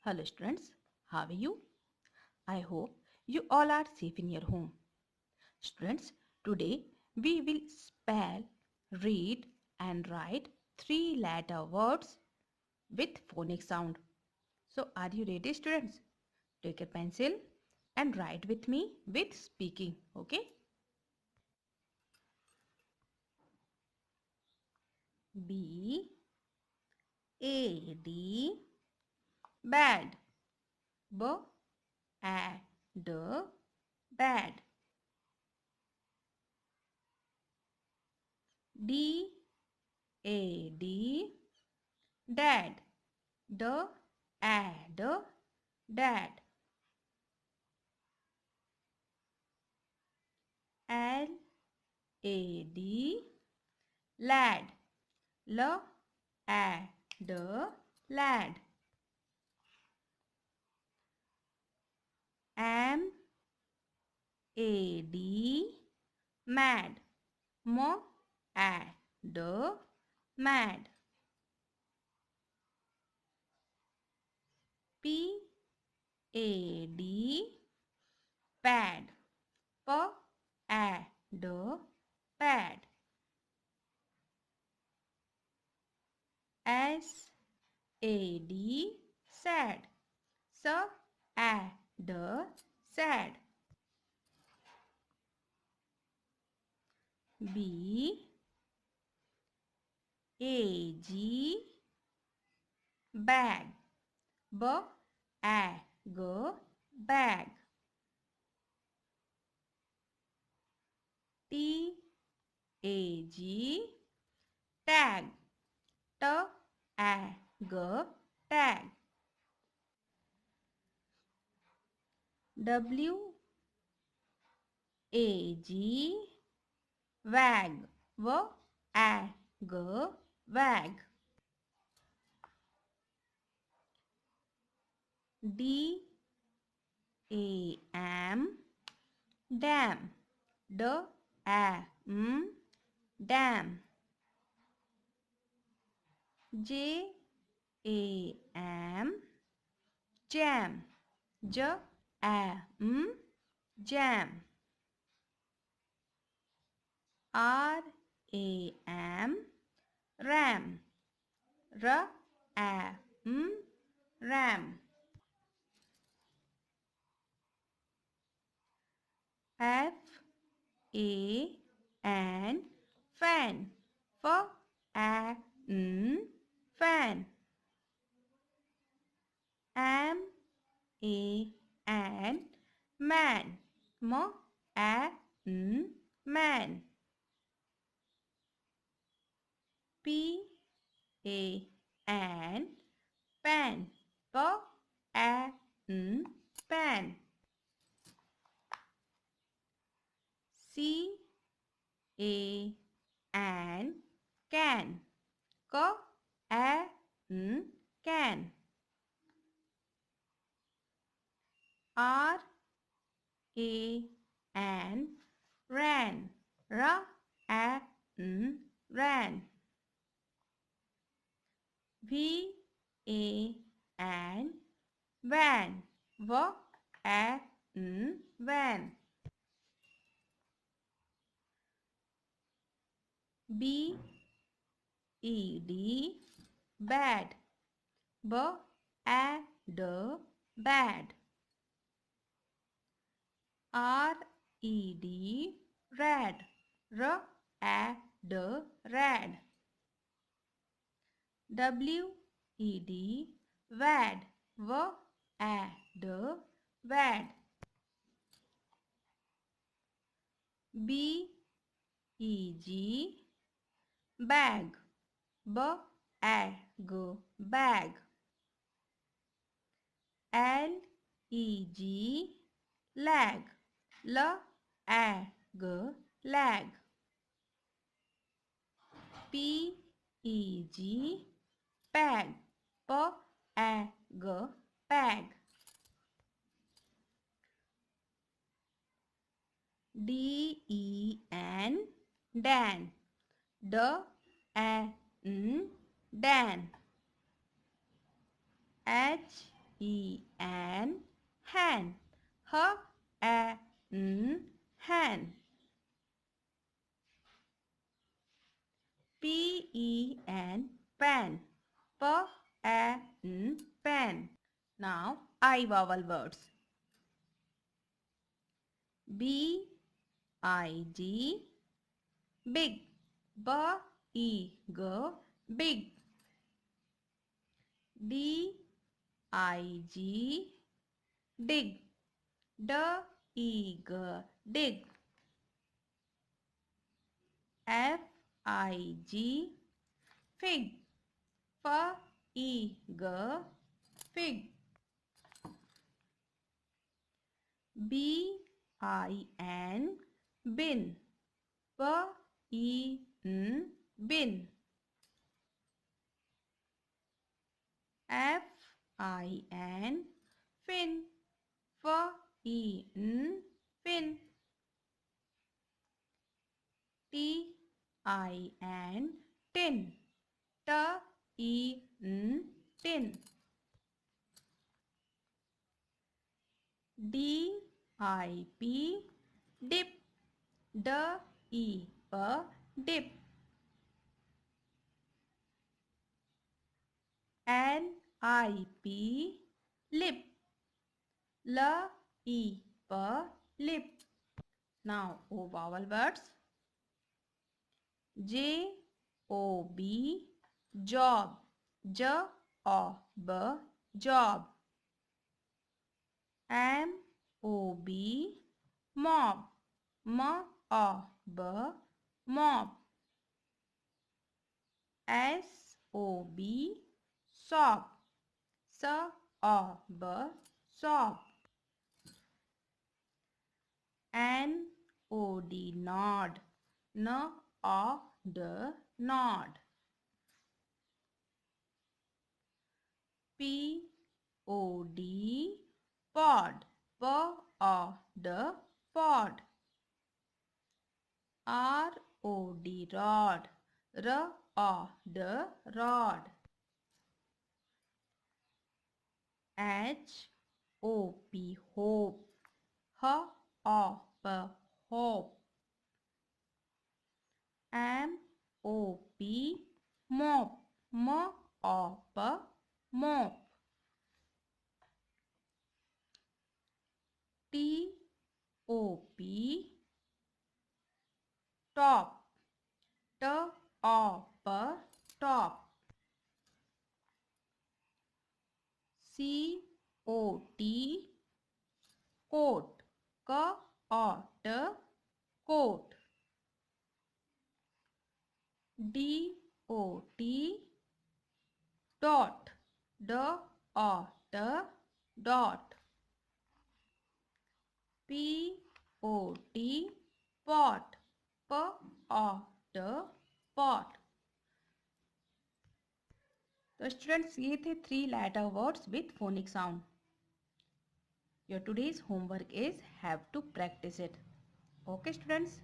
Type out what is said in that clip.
Hello students, how are you? I hope you all are safe in your home. Students, today we will spell, read and write three-letter words with phonic sound. So are you ready students? Take a pencil and write with me with speaking, okay? B A D bad. B A D bad. D A D dad. D A D dad. L A D lad. L A D lad. M A D mad. M A D mad. P A D pad. P A D pad. S A D sad. S A D sad. B A G bag. B A G bag. T A G tag. T A G tag. W A G wag. W A G wag. D A M dam. D A M dam. J A M jam. J A M jam. R A M ram. R A M ram. F A N fan. F A N fan. M A N man. M A N man. P A N pan. P A N pan. C A N can. K A N can. R A N ran. R A N ran. V A N van. V A N van. B E D bad. B A D bad. R E D red. R A D red. W E D wad. W A D wad. B E G bag. B A G bag. L E G lag. L A G lag. P E G pag. P A G pag. D E N Dan. D A N Dan. H E N hand. H A N hand. P E N pen. P A N pen. Now I vowel words. B I G big. B E G big. D I G dig. D E G dig. F I G fig. F E G fig. B I N bin. B E N bin. F I N fin. F E N fin. T I N tin. T E N tin. D I P dip. D E P dip. N I P lip. L E P lip. Now O vowel words. J O B job. J O B job. M O B mob. M O B mob. S O B sob. S O B sob. N O D nod. N O D nod. P O D pod. P O D pod. R O D rod. R O D rod. H O P hope. H O P hope. M O P mop. M O P mop. T O P top. T O P top. C O T coat. K O T coat. D O T dot. D O T dot. P O T pot. P O T pot. तो students ये थे 3 letter words with phonic sound. Your today's homework is have to practice it. Okay students.